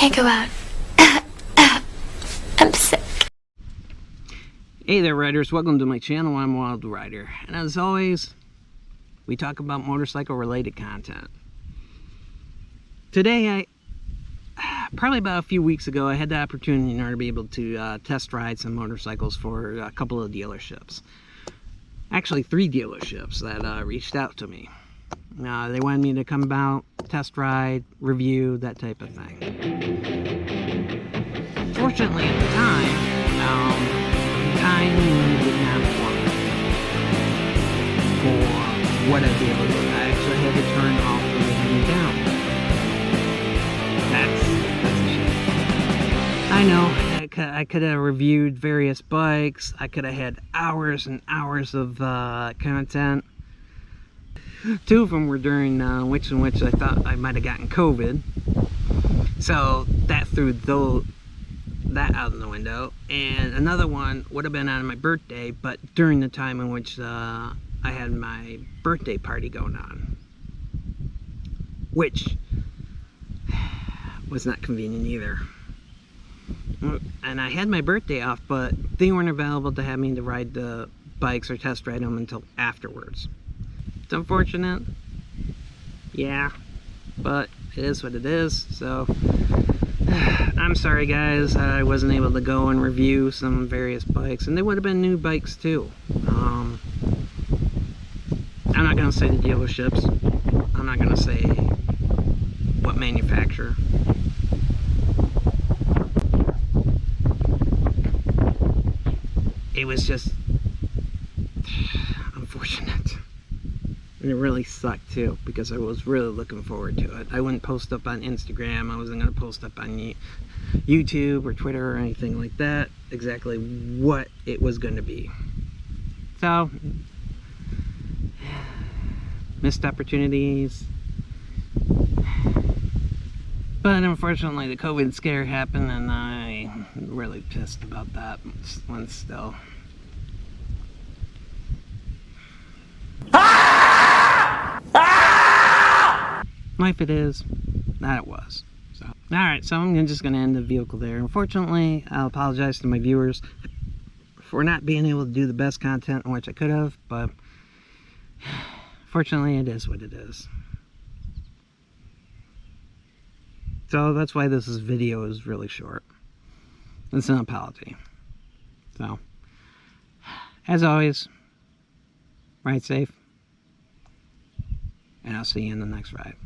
can't go out. I'm sick. Hey there, riders. Welcome to my channel. I'm Wild Rider, and as always, we talk about motorcycle related content. Today, probably about a few weeks ago, I had the opportunity in order to be able to test ride some motorcycles for a couple of dealerships. Actually, 3 dealerships that reached out to me. They wanted me to come out, test ride, review, that type of thing. Fortunately, at the time did not work for what I'd be able to do. I actually had to turn all 3 of them down. That's a shame. I know, I could have reviewed various bikes. I could have had hours and hours of content. 2 of them were during which I thought I might have gotten COVID. So that threw that out of the window. And another one would have been on my birthday, but during the time in which I had my birthday party going on, which was not convenient either. And I had my birthday off, but they weren't available to have me to ride the bikes or test ride them until afterwards. It's unfortunate, yeah, but it is what it is. So I'm sorry guys, I wasn't able to go and review some various bikes, and they would have been new bikes too. I'm not going to say the dealerships, I'm not going to say what manufacturer. It was just unfortunate. And it really sucked too, because I was really looking forward to it. I wouldn't post up on Instagram, I wasn't going to post up on YouTube or Twitter or anything like that, exactly what it was going to be. So, missed opportunities. But unfortunately the COVID scare happened, and I'm really pissed about that one still. Life it is, that it was. So, alright, so I'm just going to end the vehicle there. Unfortunately, I'll apologize to my viewers for not being able to do the best content in which I could have, but fortunately it is what it is. So that's why this video is really short. It's an apology. So, as always, ride safe, and I'll see you in the next ride.